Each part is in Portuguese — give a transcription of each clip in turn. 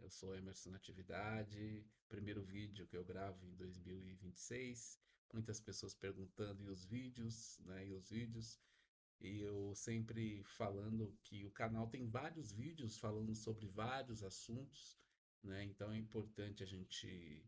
Eu sou Emerson Natividade. Primeiro vídeo que eu gravo em 2026. Muitas pessoas perguntando e os vídeos, né? E os vídeos. E eu sempre falando que o canal tem vários vídeos falando sobre vários assuntos, né? Então é importante a gente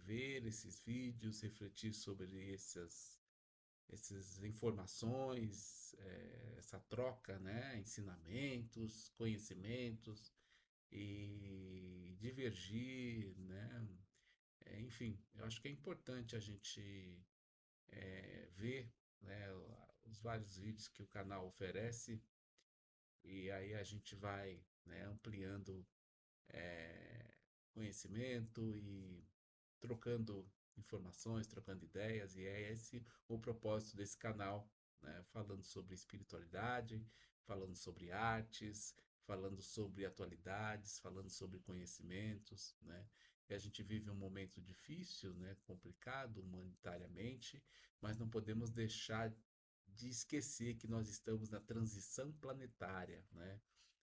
ver esses vídeos, refletir sobre essas informações, essa troca, né? Ensinamentos, conhecimentos e divergir, né? Enfim, eu acho que é importante a gente ver, né, os vários vídeos que o canal oferece e aí a gente vai, né, ampliando conhecimento e trocando informações, trocando ideias, e é esse o propósito desse canal, né? Falando sobre espiritualidade, falando sobre artes, falando sobre atualidades, falando sobre conhecimentos, né? E a gente vive um momento difícil, né? Complicado humanitariamente, mas não podemos deixar de esquecer que nós estamos na transição planetária, né?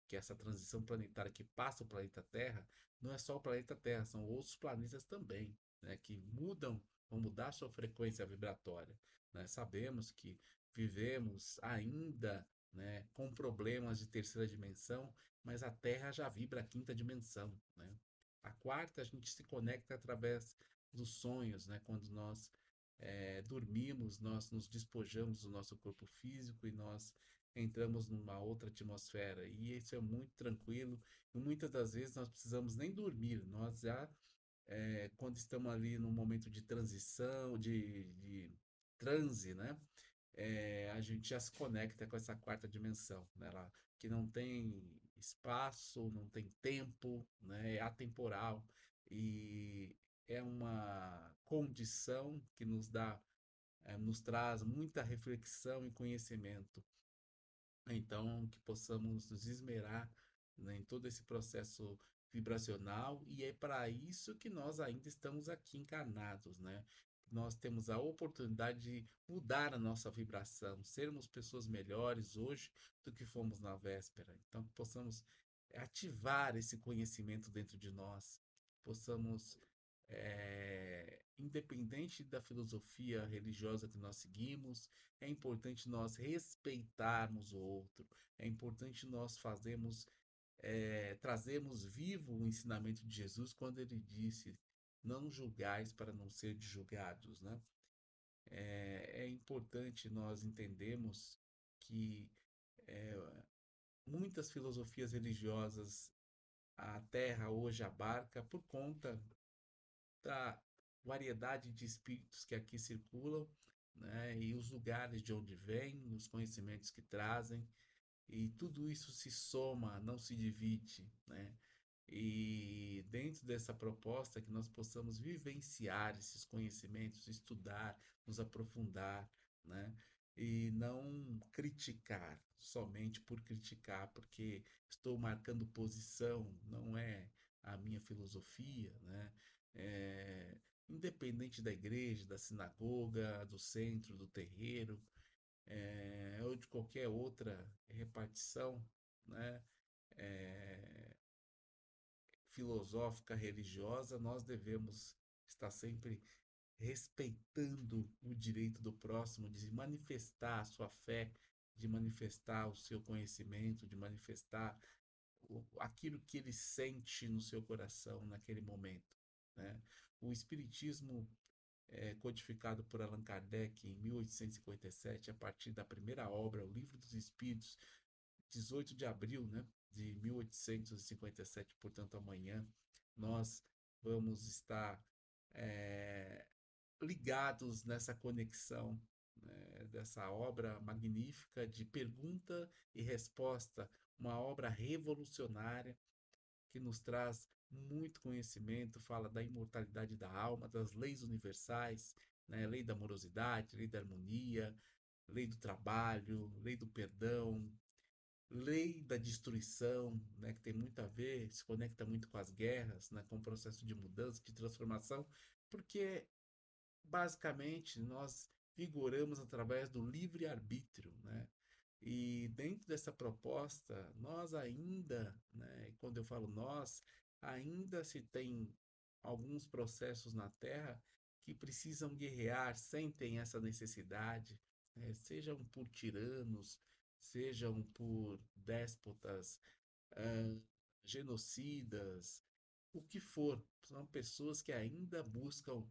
Que essa transição planetária que passa o planeta Terra não é só o planeta Terra, são outros planetas também, né, que mudam, vão mudar sua frequência vibratória. Né? Sabemos que vivemos ainda, né, com problemas de terceira dimensão, mas a Terra já vibra a quinta dimensão. Né? A quarta a gente se conecta através dos sonhos, né? Quando nós dormimos, nós nos despojamos do nosso corpo físico e nós entramos numa outra atmosfera. E isso é muito tranquilo. E muitas das vezes nós precisamos nem dormir, nós já, quando estamos ali num momento de transição, de transe, né? A gente já se conecta com essa quarta dimensão, né? Lá, que não tem espaço, não tem tempo, né? É atemporal e é uma condição que nos dá, nos traz muita reflexão e conhecimento. Então, que possamos nos esmerar, né, em todo esse processo vibracional, e é para isso que nós ainda estamos aqui encarnados, né? Nós temos a oportunidade de mudar a nossa vibração, sermos pessoas melhores hoje do que fomos na véspera. Então, que possamos ativar esse conhecimento dentro de nós, possamos, independente da filosofia religiosa que nós seguimos, é importante nós respeitarmos o outro, é importante nós trazermos vivo o ensinamento de Jesus quando ele disse: não julgais para não ser julgados, né? É importante nós entendermos que muitas filosofias religiosas a Terra hoje abarca por conta da variedade de espíritos que aqui circulam, né, e os lugares de onde vêm, os conhecimentos que trazem, e tudo isso se soma, não se divide, né? E dentro dessa proposta que nós possamos vivenciar esses conhecimentos, estudar, nos aprofundar, né? E não criticar somente por criticar, porque estou marcando posição, não é a minha filosofia, né? Independente da igreja, da sinagoga, do centro, do terreiro, ou de qualquer outra repartição, né? É, filosófica, religiosa, nós devemos estar sempre respeitando o direito do próximo de manifestar a sua fé, de manifestar o seu conhecimento, de manifestar aquilo que ele sente no seu coração naquele momento. Né? O Espiritismo codificado por Allan Kardec em 1857, a partir da primeira obra, O Livro dos Espíritos, 18 de abril, né, de 1857, portanto, amanhã, nós vamos estar é, ligados nessa conexão, né, dessa obra magnífica de pergunta e resposta, uma obra revolucionária que nos traz muito conhecimento, fala da imortalidade da alma, das leis universais, né, lei da amorosidade, lei da harmonia, lei do trabalho, lei do perdão, lei da destruição, né, que tem muito a ver, se conecta muito com as guerras, né, com o processo de mudança, de transformação, porque basicamente nós vigoramos através do livre-arbítrio, né? E dentro dessa proposta, nós ainda, né, e quando eu falo nós, ainda se tem alguns processos na Terra que precisam guerrear, sentem essa necessidade, sejam por tiranos, sejam por déspotas, ah, genocidas, o que for. São pessoas que ainda buscam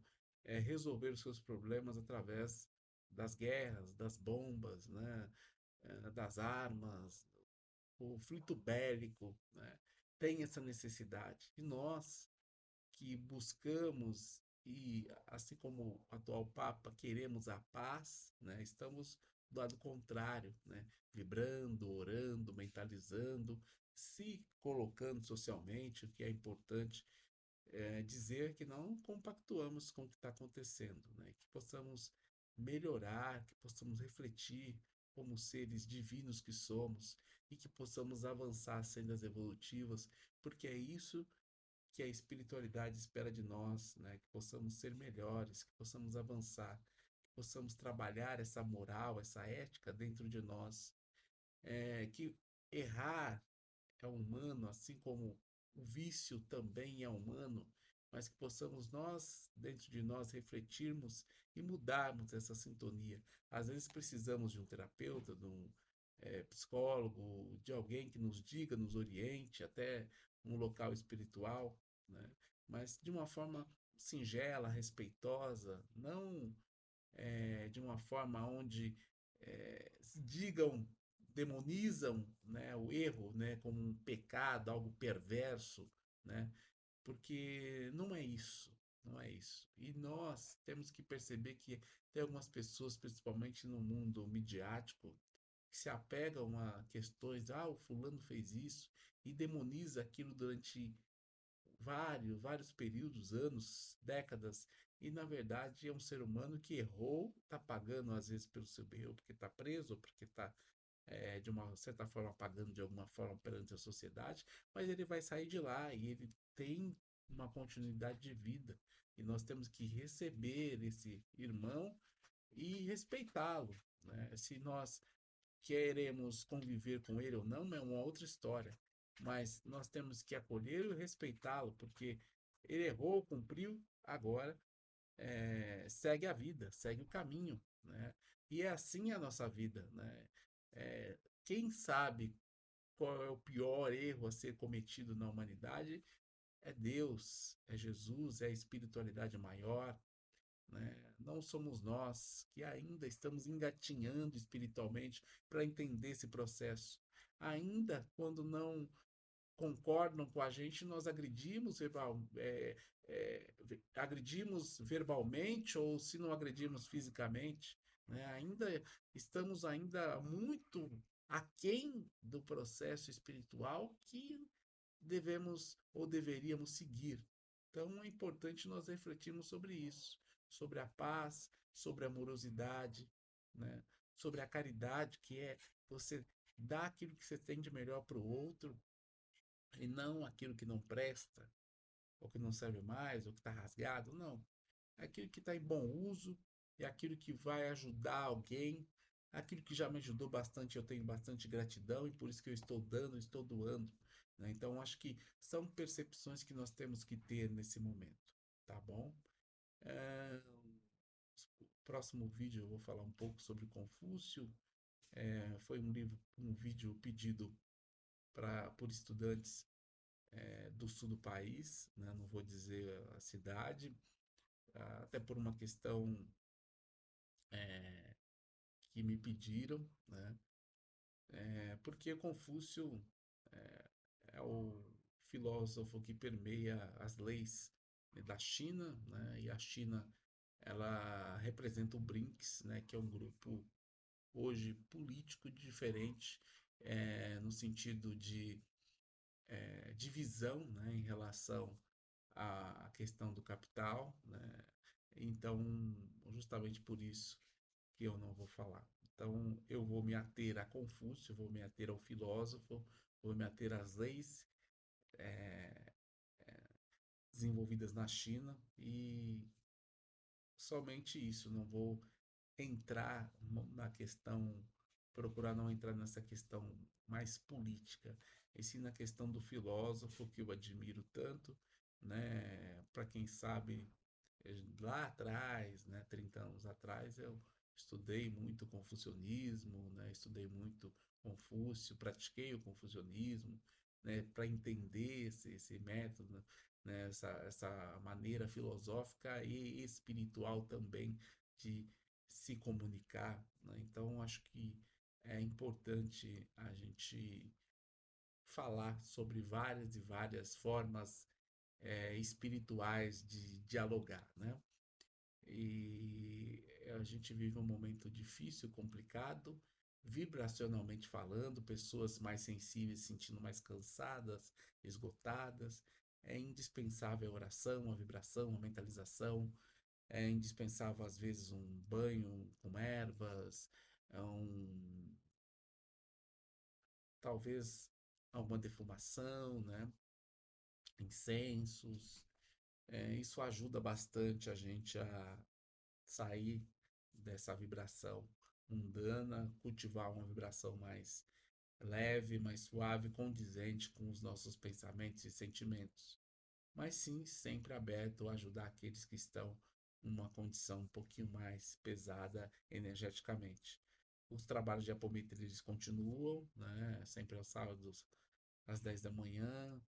resolver os seus problemas através das guerras, das bombas, né? Das armas, o conflito bélico, né? Tem essa necessidade. E nós que buscamos e, assim como o atual Papa, queremos a paz, né? Estamos do lado contrário, né? Vibrando, orando, mentalizando, se colocando socialmente, o que é importante dizer que não compactuamos com o que está acontecendo, né? Que possamos melhorar, que possamos refletir como seres divinos que somos e que possamos avançar sendas evolutivas, porque é isso que a espiritualidade espera de nós, né? Que possamos ser melhores, que possamos avançar, que possamos trabalhar essa moral, essa ética dentro de nós, que errar é humano, assim como o vício também é humano, mas que possamos nós, dentro de nós, refletirmos e mudarmos essa sintonia. Às vezes precisamos de um terapeuta, de um psicólogo, de alguém que nos diga, nos oriente, até um local espiritual, né? Mas de uma forma singela, respeitosa, não de uma forma onde se digam, demonizam, né, o erro, né, como um pecado, algo perverso, né, porque não é isso, não é isso. E nós temos que perceber que tem algumas pessoas, principalmente no mundo midiático, que se apegam a questões, o fulano fez isso, e demoniza aquilo durante vários períodos, anos, décadas, e na verdade é um ser humano que errou, está pagando às vezes pelo seu erro porque está preso, ou porque está de uma certa forma pagando de alguma forma perante a sociedade, mas ele vai sair de lá e ele tem uma continuidade de vida. E nós temos que receber esse irmão e respeitá-lo, né? Se nós queremos conviver com ele ou não, é uma outra história. Mas nós temos que acolher e respeitá-lo, porque ele errou, cumpriu, agora segue a vida, segue o caminho, né? E é assim a nossa vida, né? Quem sabe qual é o pior erro a ser cometido na humanidade é Deus, é Jesus, é a espiritualidade maior, né? Não somos nós que ainda estamos engatinhando espiritualmente para entender esse processo. Ainda quando não concordam com a gente, nós agredimos verbalmente ou se não agredimos fisicamente, né? Ainda estamos ainda muito aquém do processo espiritual que devemos ou deveríamos seguir. Então é importante nós refletirmos sobre isso, sobre a paz, sobre a amorosidade, né? Sobre a caridade, que é você dar aquilo que você tem de melhor para o outro e não aquilo que não presta, ou que não serve mais, ou que está rasgado, não. É aquilo que está em bom uso, é aquilo que vai ajudar alguém, aquilo que já me ajudou bastante, eu tenho bastante gratidão e por isso que eu estou dando, estou doando, né? Então, acho que são percepções que nós temos que ter nesse momento, tá bom? É, o próximo vídeo eu vou falar um pouco sobre Confúcio. Foi um livro, um vídeo pedido por estudantes do sul do país, né? Não vou dizer a cidade, até por uma questão é, que me pediram, né? Porque Confúcio é, é o filósofo que permeia as leis da China, né? E a China ela representa o BRICS, né? Que é um grupo hoje político diferente no sentido de divisão, né? Em relação à questão do capital, né? Então, justamente por isso que eu não vou falar. Então, eu vou me ater a Confúcio, vou me ater ao filósofo, vou me ater às leis é, desenvolvidas na China e somente isso. Não vou entrar na questão procurar não entrar nessa questão mais política, e sim na questão do filósofo, que eu admiro tanto, né? Para quem sabe, lá atrás, né, 30 anos atrás, eu estudei muito confucionismo, né? Estudei muito Confúcio, pratiquei o confucionismo, né, para entender esse método, né, essa maneira filosófica e espiritual também de se comunicar, né? Então, acho que é importante a gente falar sobre várias e várias formas espirituais de dialogar, né? E a gente vive um momento difícil, complicado, vibracionalmente falando, pessoas mais sensíveis se sentindo mais cansadas, esgotadas. É indispensável a oração, a vibração, a mentalização. É indispensável, às vezes, um banho com ervas, talvez alguma defumação, né? Incensos. Isso ajuda bastante a gente a sair dessa vibração mundana, cultivar uma vibração mais leve, mais suave, condizente com os nossos pensamentos e sentimentos. Mas sim, sempre aberto a ajudar aqueles que estão numa condição um pouquinho mais pesada energeticamente. Os trabalhos de apometria eles continuam, né? Sempre aos sábados às 10 da manhã.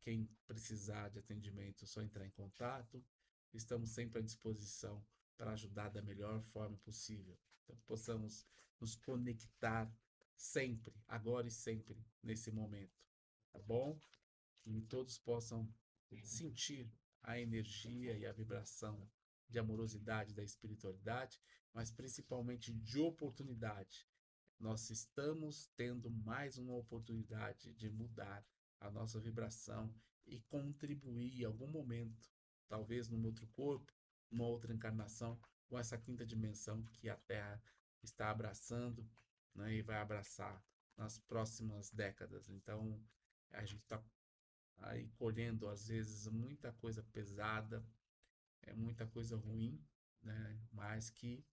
Quem precisar de atendimento, é só entrar em contato. Estamos sempre à disposição para ajudar da melhor forma possível. Então, que possamos nos conectar sempre, agora e sempre, nesse momento. Tá bom? Que todos possam sentir a energia e a vibração de amorosidade da espiritualidade, mas principalmente de oportunidade. Nós estamos tendo mais uma oportunidade de mudar a nossa vibração e contribuir em algum momento, talvez num outro corpo, numa outra encarnação, com essa quinta dimensão que a Terra está abraçando, né, e vai abraçar nas próximas décadas. Então, a gente está aí colhendo, às vezes, muita coisa pesada, muita coisa ruim, né, mas que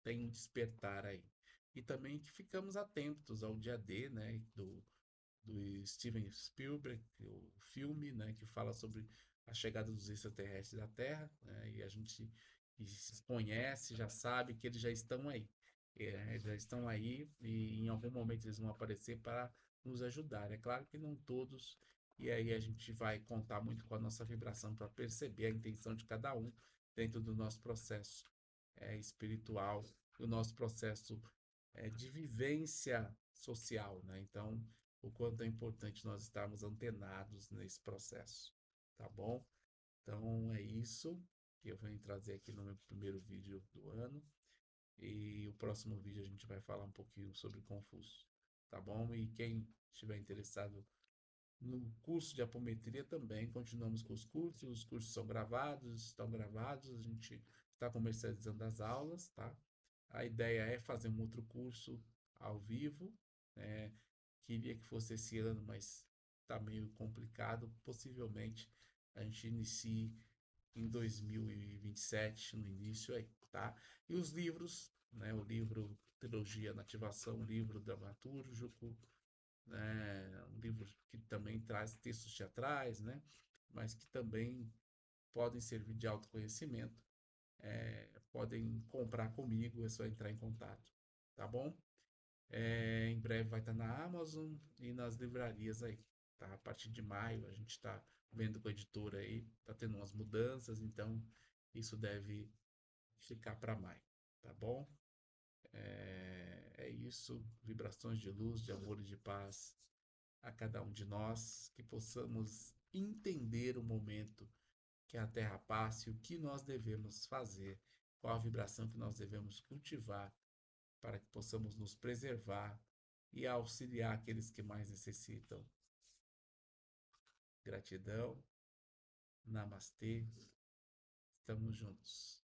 tem um despertar aí. E também que ficamos atentos ao dia D, né, do Steven Spielberg, o filme, né, que fala sobre a chegada dos extraterrestres à Terra, né, e a gente que conhece, já sabe que eles já estão aí. Já estão aí e em algum momento eles vão aparecer para nos ajudar. É claro que não todos, e aí a gente vai contar muito com a nossa vibração para perceber a intenção de cada um dentro do nosso processo espiritual, do nosso processo de vivência social, né? Então, o quanto é importante nós estarmos antenados nesse processo, tá bom? Então, é isso que eu venho trazer aqui no meu primeiro vídeo do ano. E o próximo vídeo a gente vai falar um pouquinho sobre Confúcio, tá bom? E quem estiver interessado no curso de apometria também, continuamos com os cursos são gravados, estão gravados, a gente está comercializando as aulas, tá? A ideia é fazer um outro curso ao vivo, né? Queria que fosse esse ano, mas está meio complicado. Possivelmente a gente inicie em 2027, no início aí, tá? E os livros, né? O livro Trilogia na Ativação, um livro dramatúrgico, né? Um livro que também traz textos teatrais, né? Mas que também podem servir de autoconhecimento. Podem comprar comigo, é só entrar em contato, tá bom? Em breve vai estar na Amazon e nas livrarias aí, tá? A partir de maio a gente está vendo com a editora aí, tá tendo umas mudanças, então isso deve ficar para maio, tá bom? É isso, vibrações de luz, de amor e de paz a cada um de nós, que possamos entender o momento que a Terra passe, o que nós devemos fazer, qual a vibração que nós devemos cultivar para que possamos nos preservar e auxiliar aqueles que mais necessitam. Gratidão, namastê, estamos juntos.